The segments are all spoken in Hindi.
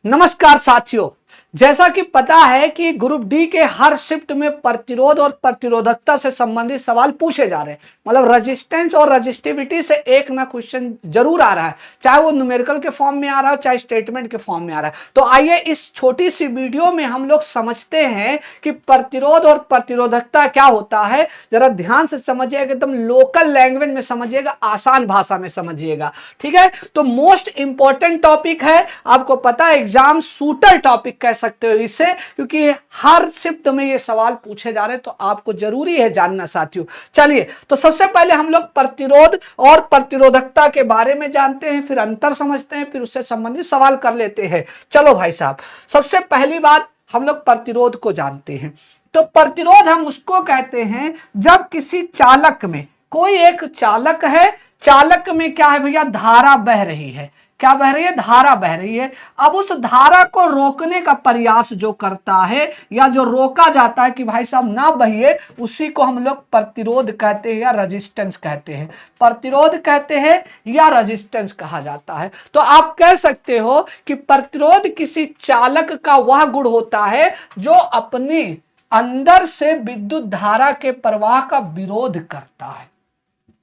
नमस्कार साथियों, जैसा कि पता है कि ग्रुप डी के हर शिफ्ट में प्रतिरोध और प्रतिरोधकता से संबंधित सवाल पूछे जा रहे हैं। मतलब रेजिस्टेंस और रेजिस्टिविटी से एक ना क्वेश्चन जरूर आ रहा है, चाहे वो न्यूमेरिकल के फॉर्म में आ रहा हो चाहे स्टेटमेंट के फॉर्म में आ रहा है। तो आइए इस छोटी सी वीडियो में हम लोग समझते हैं कि प्रतिरोध और प्रतिरोधकता क्या होता है। जरा ध्यान से समझिएगा, एकदम लोकल लैंग्वेज में समझिएगा, आसान भाषा में समझिएगा, ठीक है। तो मोस्ट इंपॉर्टेंट टॉपिक है, आपको पता है एग्जाम शूटर टॉपिक कह सकते हो इसे, क्योंकि हर शिफ्ट में ये सवाल पूछे जा रहे हैं, तो आपको जरूरी है जानना साथियों। चलिए, तो सबसे पहले हम लोग प्रतिरोध और प्रतिरोधकता के बारे में जानते हैं, फिर अंतर समझते हैं, फिर उससे संबंधित सवाल कर लेते हैं। चलो भाई साहब, सबसे पहली बात हम लोग प्रतिरोध को जानते हैं। तो प्रतिरोध हम उसको कहते हैं जब किसी चालक में, कोई एक चालक है, चालक में क्या है भैया, धारा बह रही है। क्या बह रही है? धारा बह रही है। अब उस धारा को रोकने का प्रयास जो करता है या जो रोका जाता है कि भाई साहब ना बहिए, उसी को हम लोग प्रतिरोध कहते हैं या रेजिस्टेंस कहते हैं। प्रतिरोध कहते हैं या रेजिस्टेंस कहा जाता है। तो आप कह सकते हो कि प्रतिरोध किसी चालक का वह गुण होता है जो अपने अंदर से विद्युत धारा के प्रवाह का विरोध करता है।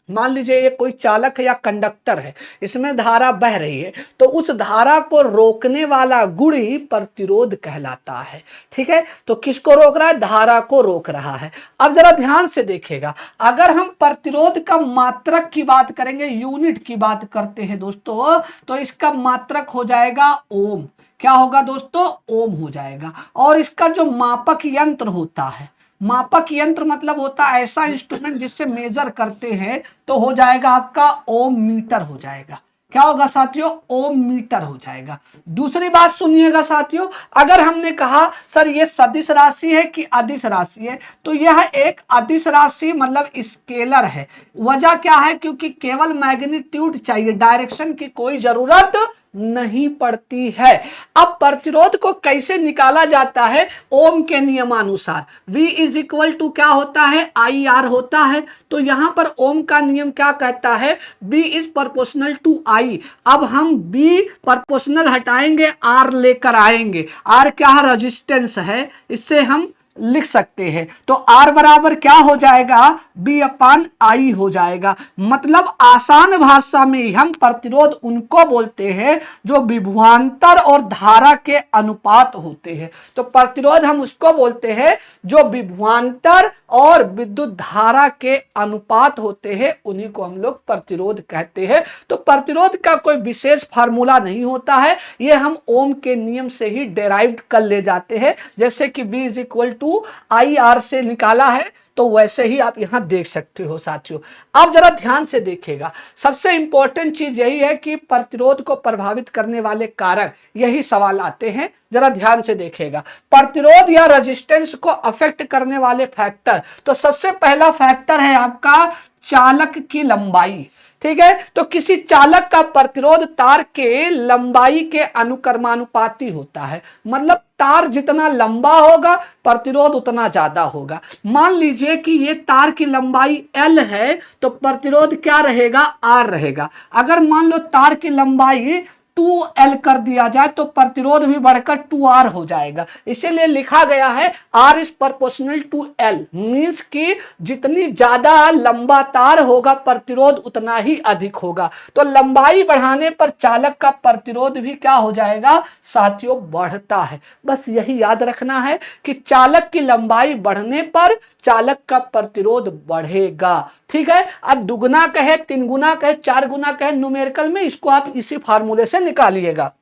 मान लीजिए ये कोई चालक है या कंडक्टर है, इसमें धारा बह रही है, तो उस धारा को रोकने वाला गुण ही प्रतिरोध कहलाता है। ठीक है, तो किसको रोक रहा है? धारा को रोक रहा है। अब जरा ध्यान से देखिएगा, अगर हम प्रतिरोध का मात्रक की बात करेंगे, यूनिट की बात करते हैं दोस्तों, तो इसका मात्रक हो जाएगा ओम। क्या होगा दोस्तों? ओम हो जाएगा। और इसका जो मापक यंत्र होता है, मापक यंत्र मतलब होता है ऐसा इंस्ट्रूमेंट जिससे मेजर करते हैं, तो हो जाएगा आपका ओम मीटर हो जाएगा। क्या होगा साथियों? ओम मीटर हो जाएगा। दूसरी बात सुनिएगा साथियों, अगर हमने कहा सर ये सदिश राशि है कि अदिश राशि है, तो यह एक अदिश राशि मतलब स्केलर है। वजह क्या है? क्योंकि केवल मैग्नीट्यूड चाहिए, डायरेक्शन की कोई जरूरत नहीं पड़ती है। अब प्रतिरोध को कैसे निकाला जाता है? ओम के नियमानुसार V इज इक्वल टू क्या होता है? IR होता है। तो यहां पर ओम का नियम क्या कहता है? B is proportional to I। अब हम B प्रोपोर्शनल हटाएंगे, R लेकर आएंगे। R क्या है? रेजिस्टेंस है, इससे हम लिख सकते हैं। तो R बराबर क्या हो जाएगा? B अपान I हो जाएगा। मतलब आसान भाषा में हम प्रतिरोध उनको बोलते हैं जो विभवांतर और धारा के अनुपात होते हैं। तो प्रतिरोध हम उसको बोलते हैं जो विभवांतर और विद्युत धारा के अनुपात होते हैं, उन्हीं को हम लोग प्रतिरोध कहते हैं। तो प्रतिरोध का कोई विशेष फार्मूला नहीं होता है, ये हम ओम के नियम से ही डेराइव कर ले जाते हैं। जैसे कि V is equal to IR से निकाला है, तो वैसे ही आप यहां देख सकते हो साथियों। अब जरा ध्यान से देखिएगा, सबसे इंपॉर्टेंट चीज यही है कि प्रतिरोध को प्रभावित करने वाले कारक, यही सवाल आते हैं। जरा ध्यान से देखिएगा, प्रतिरोध या रेजिस्टेंस को अफेक्ट करने वाले फैक्टर, तो सबसे पहला फैक्टर है आपका चालक की लंबाई। ठीक है, तो किसी चालक का प्रतिरोध तार के लंबाई के अनुक्रमानुपाती होता है। मतलब तार जितना लंबा होगा प्रतिरोध उतना ज्यादा होगा। मान लीजिए कि ये तार की लंबाई L है, तो प्रतिरोध क्या रहेगा? R रहेगा। अगर मान लो तार की लंबाई 2L कर दिया जाए तो प्रतिरोध भी बढ़कर 2R हो जाएगा। इसीलिए लिखा गया है R is proportional to L, means कि जितनी ज्यादा लंबा तार होगा प्रतिरोध उतना ही अधिक होगा। तो लंबाई बढ़ाने पर चालक का प्रतिरोध भी क्या हो जाएगा साथियों? बढ़ता है। बस यही याद रखना है कि चालक की लंबाई बढ़ने पर चालक का प्रतिरोध बढ़ेगा। ठीक है, अब दुगुना कहे, तीन गुना कहे, चार गुना कहे, न्यूमेरिकल में इसको आप इसी फार्मूले से निकालिएगा।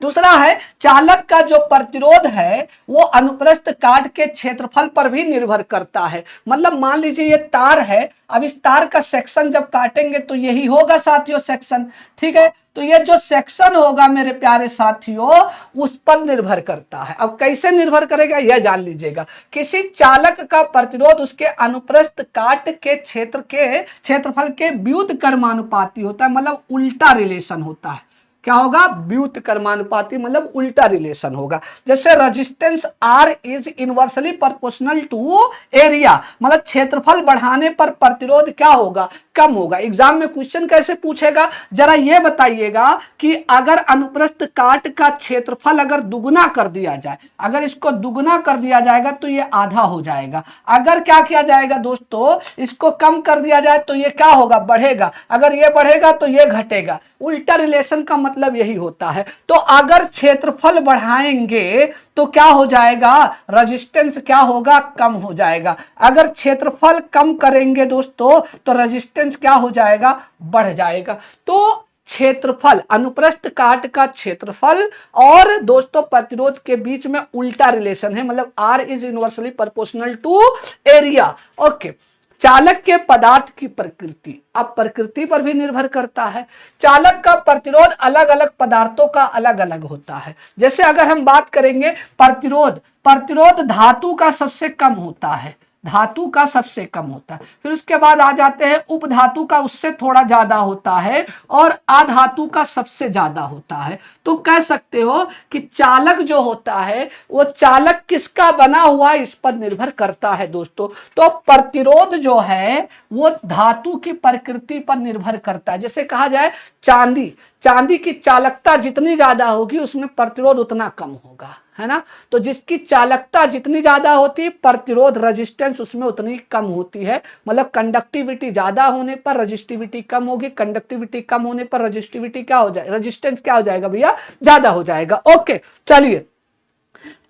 दूसरा है चालक का जो प्रतिरोध है वो अनुप्रस्थ काट के क्षेत्रफल पर भी निर्भर करता है। मतलब मान लीजिए ये तार है, अब इस तार का सेक्शन जब काटेंगे तो यही होगा साथियों सेक्शन। ठीक है, तो ये जो सेक्शन होगा मेरे प्यारे साथियों उस पर निर्भर करता है। अब कैसे निर्भर करेगा यह जान लीजिएगा। किसी चालक का प्रतिरोध उसके अनुप्रस्थ काट के क्षेत्रफल के व्युत्क्रमानुपाती होता है, मतलब उल्टा रिलेशन होता है। क्या होगा, व्युत कर्मानुपाती, मतलब उल्टा रिलेशन होगा। जैसे resistance R is inversely proportional to area, मतलब क्षेत्रफल बढ़ाने पर प्रतिरोध क्या होगा, कम होगा। एग्जाम में क्वेश्चन कैसे पूछेगा, जरा ये बताइएगा कि अगर अनुप्रस्थ काट का क्षेत्रफल अगर दुगुना कर दिया जाए, अगर इसको दुगुना कर दिया जाएगा तो ये आधा हो जाएगा। अगर क्या किया जाएगा दोस्तों, इसको कम कर दिया जाए तो ये क्या होगा, बढ़ेगा। अगर ये बढ़ेगा तो ये घटेगा। उल्टा रिलेशन का मतलब यही होता है। तो अगर क्षेत्रफल बढ़ाएंगे तो क्या हो जाएगा, रेजिस्टेंस क्या होगा, कम हो जाएगा। अगर क्षेत्रफल कम करेंगे दोस्तों तो रेजिस्टेंस क्या हो जाएगा, बढ़ जाएगा। तो क्षेत्रफल, अनुप्रस्थ काट का क्षेत्रफल और दोस्तों प्रतिरोध के बीच में उल्टा रिलेशन है, मतलब R is inversely proportional to area. Okay. चालक के पदार्थ की प्रकृति, अब प्रकृति पर भी निर्भर करता है। चालक का प्रतिरोध अलग अलग पदार्थों का अलग अलग होता है। जैसे अगर हम बात करेंगे प्रतिरोध, प्रतिरोध धातु का सबसे कम होता है, धातु का सबसे कम होता है। फिर उसके बाद आ जाते हैं उपधातु का, उससे थोड़ा ज्यादा होता है, और अधातु का सबसे ज्यादा होता है। तो कह सकते हो कि चालक जो होता है वो चालक किसका बना हुआ इस पर निर्भर करता है दोस्तों। तो प्रतिरोध जो है वो धातु की प्रकृति पर निर्भर करता है। जैसे कहा जाए चांदी, चांदी की चालकता जितनी ज्यादा होगी उसमें प्रतिरोध उतना कम होगा, है ना। तो जिसकी चालकता जितनी ज्यादा होती है, प्रतिरोध रेजिस्टेंस उसमें उतनी कम होती है। मतलब कंडक्टिविटी ज्यादा होने पर रेजिस्टिविटी कम होगी, कंडक्टिविटी कम होने पर रेजिस्टिविटी क्या हो जाएगा, रेजिस्टेंस क्या हो जाएगा भैया, ज्यादा हो जाएगा। ओके, चलिए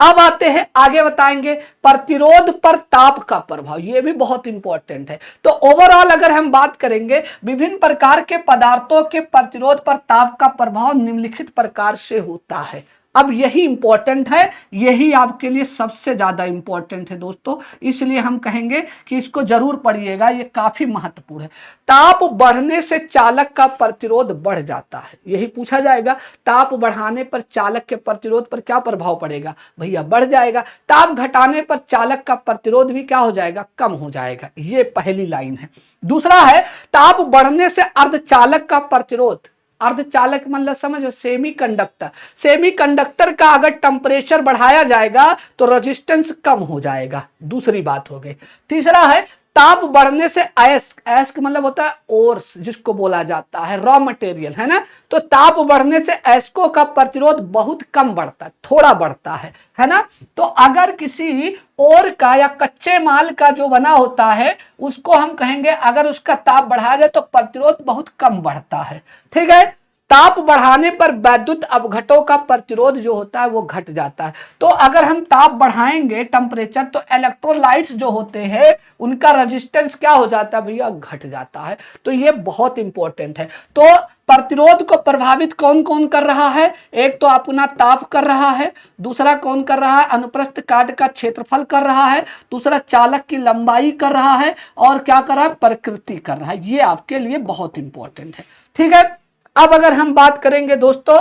अब आते हैं आगे, बताएंगे प्रतिरोध पर ताप का प्रभाव। यह भी बहुत इंपॉर्टेंट है। तो ओवरऑल अगर हम बात करेंगे विभिन्न प्रकार के पदार्थों के प्रतिरोध पर ताप का प्रभाव निम्नलिखित प्रकार से होता है। अब यही इंपॉर्टेंट है, यही आपके लिए सबसे ज्यादा इंपॉर्टेंट है दोस्तों, इसलिए हम कहेंगे कि इसको जरूर पढ़िएगा, ये काफी महत्वपूर्ण है। ताप बढ़ने से चालक का प्रतिरोध बढ़ जाता है, यही पूछा जाएगा। ताप बढ़ाने पर चालक के प्रतिरोध पर क्या प्रभाव पड़ेगा भैया, बढ़ जाएगा। ताप घटाने पर चालक का प्रतिरोध भी क्या हो जाएगा, कम हो जाएगा। ये पहली लाइन है। दूसरा है ताप बढ़ने से अर्धचालक का प्रतिरोध, अर्धचालक मतलब समझो सेमी कंडक्टर, सेमी कंडक्टर का अगर टेम्परेचर बढ़ाया जाएगा तो रेजिस्टेंस कम हो जाएगा, दूसरी बात हो गई। तीसरा है ताप बढ़ने से अयस्क, अयस्क मतलब होता है ओर्स, जिसको बोला जाता है रॉ मटेरियल, है ना। तो ताप बढ़ने से अयस्कों का प्रतिरोध बहुत कम बढ़ता है, थोड़ा बढ़ता है ना। तो अगर किसी ओर का या कच्चे माल का जो बना होता है उसको हम कहेंगे अगर उसका ताप बढ़ाया जाए तो प्रतिरोध बहुत कम बढ़ता है, ठीक है। ताप बढ़ाने पर वैद्युत अपघटों का प्रतिरोध जो होता है वो घट जाता है। तो अगर हम ताप बढ़ाएंगे टेम्परेचर तो इलेक्ट्रोलाइट्स जो होते हैं उनका रेजिस्टेंस क्या हो जाता है भैया, घट जाता है। तो ये बहुत इंपॉर्टेंट है। तो प्रतिरोध को प्रभावित कौन कौन कर रहा है, एक तो अपना ताप कर रहा है, दूसरा कौन कर रहा है, अनुप्रस्थ काट का क्षेत्रफल कर रहा है, दूसरा चालक की लंबाई कर रहा है, और क्या कर रहा है, प्रकृति कर रहा है। ये आपके लिए बहुत इंपॉर्टेंट है, ठीक है। अब अगर हम बात करेंगे दोस्तों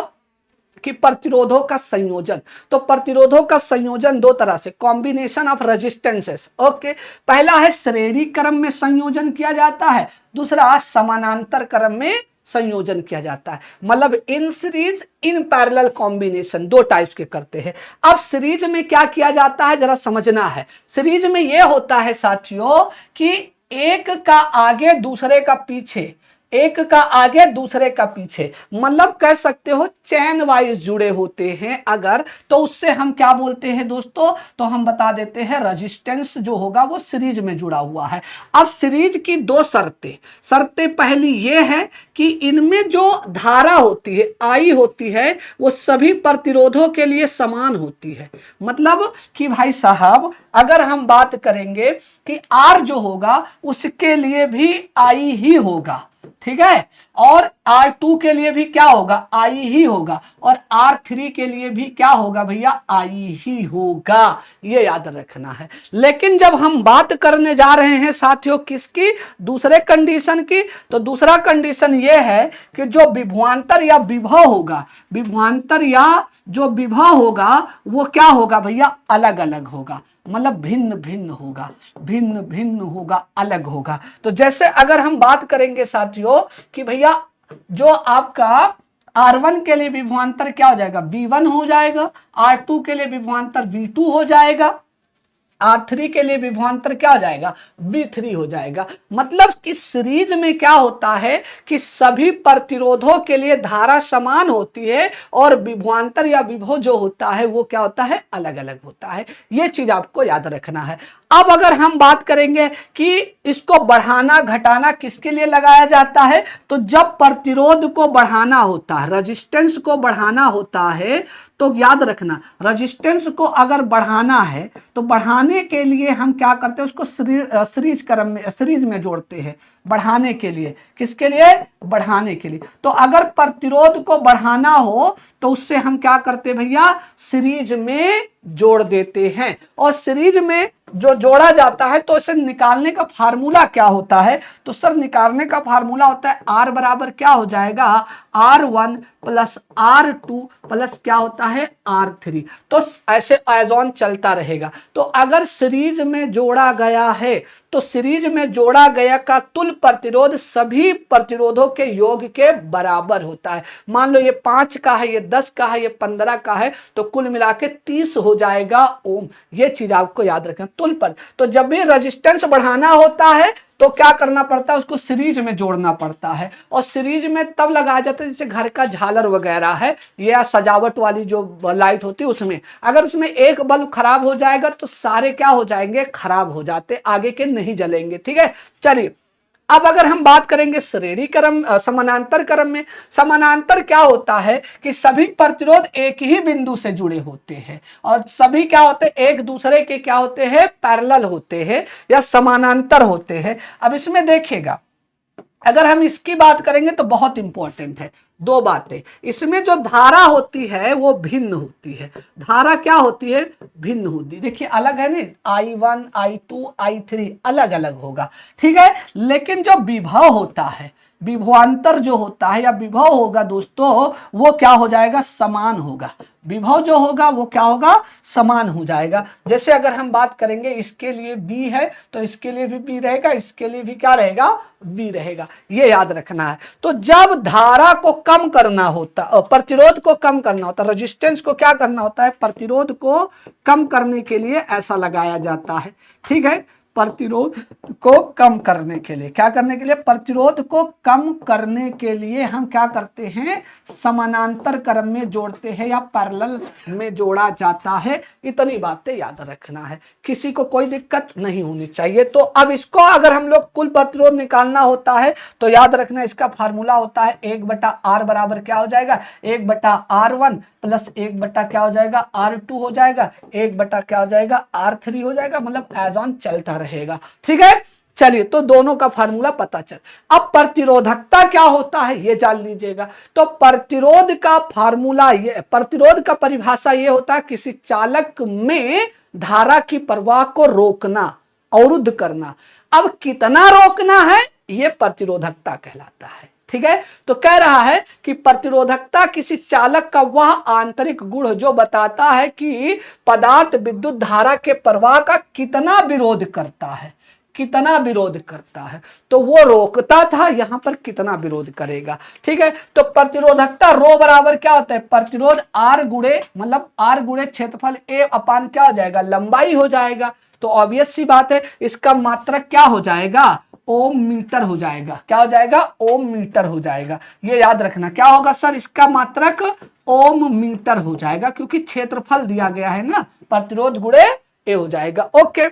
कि प्रतिरोधों का संयोजन, तो प्रतिरोधों का संयोजन दो तरह से, कॉम्बिनेशन ऑफ रेजिस्टेंसेस। ओके, पहला है श्रेणी क्रम में संयोजन किया जाता है, दूसरा समानांतर क्रम में संयोजन किया जाता है। मतलब in series in parallel combination, दो टाइप्स के करते हैं। अब सीरीज में क्या किया जाता है जरा समझना है। सीरीज में यह होता है साथियों कि एक का आगे दूसरे का पीछे, एक का आगे दूसरे का पीछे, मतलब कह सकते हो चैन वाइज जुड़े होते हैं अगर, तो उससे हम क्या बोलते हैं दोस्तों, तो हम बता देते हैं रेजिस्टेंस जो होगा वो सीरीज में जुड़ा हुआ है। अब सीरीज की दो शर्तें पहली ये है कि इनमें जो धारा होती है, आई होती है, वो सभी प्रतिरोधों के लिए समान होती है। मतलब कि भाई साहब अगर हम बात करेंगे कि R जो होगा उसके लिए भी आई ही होगा, ठीक है, और R2 के लिए भी क्या होगा, आई ही होगा, और R3 के लिए भी क्या होगा भैया, आई ही होगा। ये याद रखना है। लेकिन जब हम बात करने जा रहे हैं साथियों किसकी, दूसरे कंडीशन की, तो दूसरा कंडीशन ये है कि जो विभवांतर या विभव होगा, विभवांतर या जो विभव होगा वो क्या होगा भैया, अलग अलग होगा, मतलब भिन्न भिन्न होगा, भिन्न भिन्न होगा, अलग होगा। तो जैसे अगर हम बात करेंगे साथियों कि भैया जो आपका R1 के लिए विभवांतर क्या हो जाएगा, V1 हो जाएगा, R2 के लिए विभवांतर V2 हो जाएगा, R3 के लिए विभवांतर क्या हो जाएगा, V3 हो जाएगा। मतलब कि सीरीज में क्या होता है कि सभी प्रतिरोधों के लिए धारा समान होती है और विभवांतर या विभव जो होता है वो क्या होता है, अलग अलग होता है। ये चीज आपको याद रखना है। अब अगर हम बात करेंगे कि इसको बढ़ाना घटाना किसके लिए लगाया जाता है, तो जब प्रतिरोध को बढ़ाना होता है, रेजिस्टेंस को बढ़ाना होता है, तो याद रखना रेजिस्टेंस को अगर बढ़ाना है तो बढ़ाने के लिए हम क्या करते हैं, उसको सीरीज में जोड़ते हैं बढ़ाने के लिए। किसके लिए, बढ़ाने के लिए। तो अगर प्रतिरोध को बढ़ाना हो तो उससे हम क्या करते हैं भैया, सीरीज में जोड़ देते हैं। और सीरीज में जो जोड़ा जाता है तो इसे निकालने का फार्मूला क्या होता है, तो सर निकालने का फार्मूला होता है R बराबर क्या हो जाएगा, R1 प्लस R2 प्लस क्या होता है, R3। तो ऐसे एज ऑन चलता रहेगा। तो अगर सीरीज में जोड़ा गया है तो सीरीज में जोड़ा गया का तुल्य प्रतिरोध सभी प्रतिरोधों के योग के बराबर होता है। मान लो ये 5 का है, ये 10 का है, ये 15 का है, तो कुल मिला के 30 हो जाएगा ओम। ये चीज आपको याद रखना तुल्य पर। तो जब भी रेजिस्टेंस बढ़ाना होता है तो क्या करना पड़ता है, उसको सीरीज में जोड़ना पड़ता है। और सीरीज में तब लगाया जाता है जैसे घर का झालर वगैरह है या सजावट वाली जो लाइट होती है उसमें, अगर उसमें एक बल्ब खराब हो जाएगा तो सारे क्या हो जाएंगे, खराब हो जाते, आगे के नहीं जलेंगे। ठीक है, चलिए अब अगर हम बात करेंगे श्रेणी क्रम समानांतर क्रम में, समानांतर क्या होता है कि सभी प्रतिरोध एक ही बिंदु से जुड़े होते हैं और सभी क्या होते हैं, एक दूसरे के क्या होते हैं, पैरेलल होते हैं या समानांतर होते हैं। अब इसमें देखिएगा, अगर हम इसकी बात करेंगे तो बहुत इंपॉर्टेंट है दो बातें। इसमें जो धारा होती है वो भिन्न होती है। धारा क्या होती है, भिन्न होती है। देखिए अलग है ना, I1 I2 I3 अलग अलग होगा, ठीक है। लेकिन जो विभव होता है, विभवांतर जो होता है या विभव होगा दोस्तों, वो क्या हो जाएगा, समान होगा। विभव जो होगा वो क्या होगा, समान हो जाएगा। जैसे अगर हम बात करेंगे इसके लिए V है तो इसके लिए भी V रहेगा, इसके लिए भी क्या रहेगा, V रहेगा। ये याद रखना है। तो जब धारा को कम करना होता, प्रतिरोध को कम करना होता, रेजिस्टेंस को क्या करना होता है, प्रतिरोध को कम करने के लिए ऐसा लगाया जाता है। ठीक है, प्रतिरोध को कम करने के लिए, क्या करने के लिए, प्रतिरोध को कम करने के लिए हम क्या करते हैं, समानांतर क्रम में जोड़ते हैं या पैरेलल में जोड़ा जाता है। इतनी बातें याद रखना है, किसी को कोई दिक्कत नहीं होनी चाहिए। तो अब इसको अगर हम लोग कुल प्रतिरोध निकालना होता है तो याद रखना इसका फार्मूला होता है 1/R बराबर क्या हो जाएगा, 1/R1 प्लस 1/ क्या हो जाएगा, R2 हो जाएगा, 1/ क्या हो जाएगा, R3 हो जाएगा। मतलब एज ऑन चलता रहेगा। ठीक है, चलिए तो दोनों का फार्मूला पता चल। अब प्रतिरोधकता क्या होता है ये जान लीजिएगा। तो प्रतिरोध का फार्मूला ये, प्रतिरोध का परिभाषा ये होता है किसी चालक में धारा की प्रवाह को रोकना, अवरुद्ध करना। अब कितना रोकना है ये प्रतिरोधकता कहलाता है। ठीक है, तो कह रहा है कि प्रतिरोधकता किसी चालक का वह आंतरिक गुण जो बताता है कि पदार्थ विद्युत धारा के प्रवाह का कितना विरोध करता है, कितना विरोध करता है। तो वो रोकता था, यहां पर कितना विरोध करेगा। ठीक है, तो प्रतिरोधकता रो बराबर क्या होता है, प्रतिरोध R गुणे, मतलब R गुणे क्षेत्रफल A अपान क्या हो जाएगा, लंबाई हो जाएगा। तो ऑब्वियस सी बात है इसका मात्रक क्या हो जाएगा, ओम मीटर हो जाएगा। क्या हो जाएगा, ओम मीटर हो जाएगा। ये याद रखना क्या होगा सर, इसका मात्रक ओम मीटर हो जाएगा, क्योंकि क्षेत्रफल दिया गया है ना, प्रतिरोध गुणे ए हो जाएगा। ओके,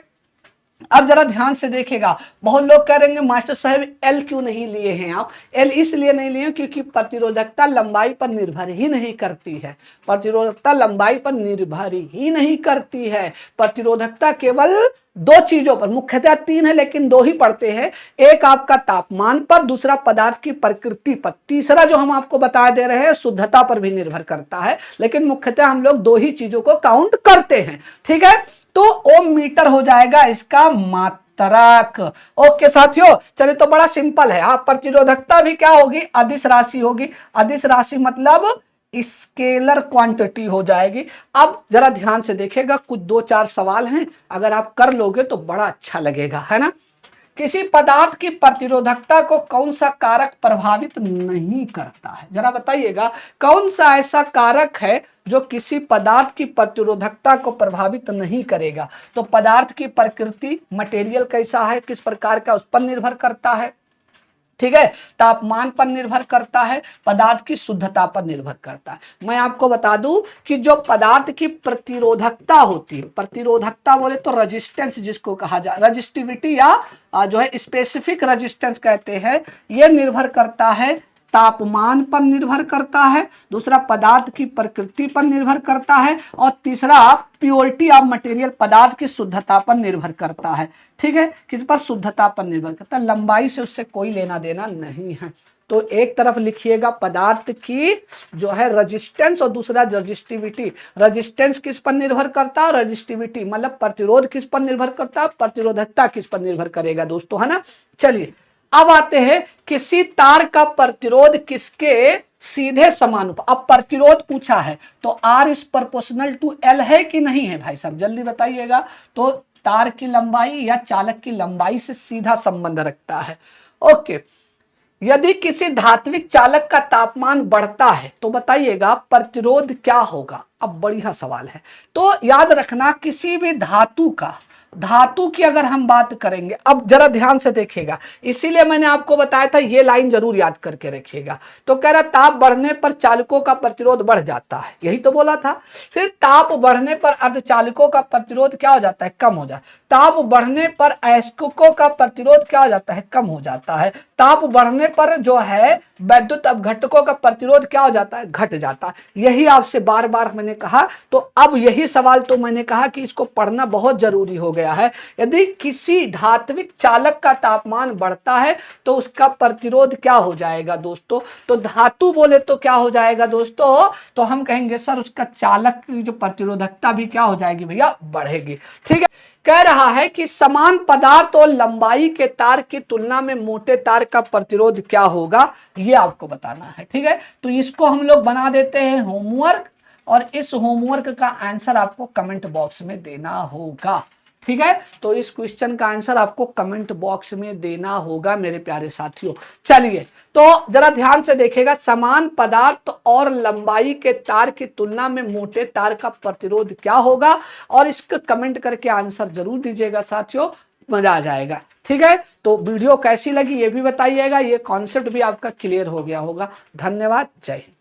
अब जरा ध्यान से देखेगा, बहुत लोग कह रहे हैं मास्टर साहब एल क्यों नहीं लिए हैं आप। एल इसलिए नहीं लिए क्योंकि प्रतिरोधकता लंबाई पर निर्भर ही नहीं करती है। प्रतिरोधकता लंबाई पर निर्भर ही नहीं करती है। प्रतिरोधकता केवल दो चीजों पर, मुख्यतः तीन है लेकिन दो ही पढ़ते हैं। एक आपका तापमान पर, दूसरा पदार्थ की प्रकृति पर, तीसरा जो हम आपको बता दे रहे हैं शुद्धता पर भी निर्भर करता है। लेकिन मुख्यतः हम लोग दो ही चीजों को काउंट करते हैं। ठीक है, तो ओम मीटर हो जाएगा इसका मात्रक। ओके साथियों, चलिए तो बड़ा सिंपल है। आप प्रतिरोधकता भी क्या होगी, अदिश राशि होगी। अदिश राशि मतलब स्केलर क्वांटिटी हो जाएगी। अब जरा ध्यान से देखिएगा, कुछ 2-4 सवाल हैं, अगर आप कर लोगे तो बड़ा अच्छा लगेगा, है ना। किसी पदार्थ की प्रतिरोधकता को कौन सा कारक प्रभावित नहीं करता है? जरा बताइएगा, कौन सा ऐसा कारक है जो किसी पदार्थ की प्रतिरोधकता को प्रभावित नहीं करेगा? तो पदार्थ की प्रकृति, मटेरियल कैसा है, किस प्रकार का, उस पर निर्भर करता है। ठीक है, तापमान पर निर्भर करता है, पदार्थ की शुद्धता पर निर्भर करता है। मैं आपको बता दूं कि जो पदार्थ की प्रतिरोधकता होती है, प्रतिरोधकता बोले तो रेजिस्टेंस जिसको कहा जाए, रेजिस्टिविटी या जो है स्पेसिफिक रेजिस्टेंस कहते हैं, यह निर्भर करता है तापमान पर निर्भर करता है, दूसरा पदार्थ की प्रकृति पर निर्भर करता है, और तीसरा प्योरिटी ऑफ मटेरियल, पदार्थ की शुद्धता पर निर्भर करता है। ठीक है, किस पर? शुद्धता पर निर्भर करता है, लंबाई से उससे कोई लेना देना नहीं है। तो एक तरफ लिखिएगा पदार्थ की जो है रेजिस्टेंस और दूसरा रेजिस्टिविटी। रेजिस्टेंस किस पर निर्भर करता है? रेजिस्टिविटी मतलब प्रतिरोध किस पर निर्भर करता है? प्रतिरोधकता किस पर निर्भर करेगा दोस्तों, है ना। चलिए अब आते हैं, किसी तार का प्रतिरोध किसके सीधे समानुपाती। अब प्रतिरोध पूछा है तो R is proportional to L है कि नहीं है भाई साहब, जल्दी बताइएगा। तो तार की लंबाई या चालक की लंबाई से सीधा संबंध रखता है। ओके, यदि किसी धात्विक चालक का तापमान बढ़ता है तो बताइएगा प्रतिरोध क्या होगा। अब बढ़िया सवाल है। तो याद रखना, किसी भी धातु की अगर हम बात करेंगे, अब जरा ध्यान से देखिएगा, इसीलिए मैंने आपको बताया था ये लाइन जरूर याद करके रखिएगा। तो कह रहा ताप बढ़ने पर चालकों का प्रतिरोध बढ़ जाता है, यही तो बोला था। फिर ताप बढ़ने पर अर्धचालकों का प्रतिरोध क्या हो जाता है? कम हो जाता है। ताप बढ़ने पर अयस्कों का प्रतिरोध क्या हो जाता है? कम हो जाता है। ताप बढ़ने पर जो है वैद्युत अपघटकों का प्रतिरोध क्या हो जाता है? घट जाता है। यही आपसे बार बार मैंने कहा। तो अब यही सवाल तो मैंने कहा कि इसको पढ़ना बहुत जरूरी हो गया है। यदि किसी धात्विक चालक का तापमान बढ़ता है तो उसका प्रतिरोध क्या हो जाएगा दोस्तों? तो धातु बोले तो क्या हो जाएगा दोस्तों? तो हम कहेंगे सर उसका चालक की जो प्रतिरोधकता भी क्या हो जाएगी भैया? बढ़ेगी। ठीक है, कह रहा है कि समान पदार्थ और लंबाई के तार की तुलना में मोटे तार का प्रतिरोध क्या होगा, ये आपको बताना है। ठीक है, तो इसको हम लोग बना देते हैं होमवर्क, और इस होमवर्क का आंसर आपको कमेंट बॉक्स में देना होगा। ठीक है, तो इस क्वेश्चन का आंसर आपको कमेंट बॉक्स में देना होगा मेरे प्यारे साथियों। चलिए तो जरा ध्यान से देखिएगा, समान पदार्थ और लंबाई के तार की तुलना में मोटे तार का प्रतिरोध क्या होगा, और इसको कमेंट करके आंसर जरूर दीजिएगा साथियों, मजा आ जाएगा। ठीक है, तो वीडियो कैसी लगी ये भी बताइएगा, ये कॉन्सेप्ट भी आपका क्लियर हो गया होगा। धन्यवाद, जय हिंद।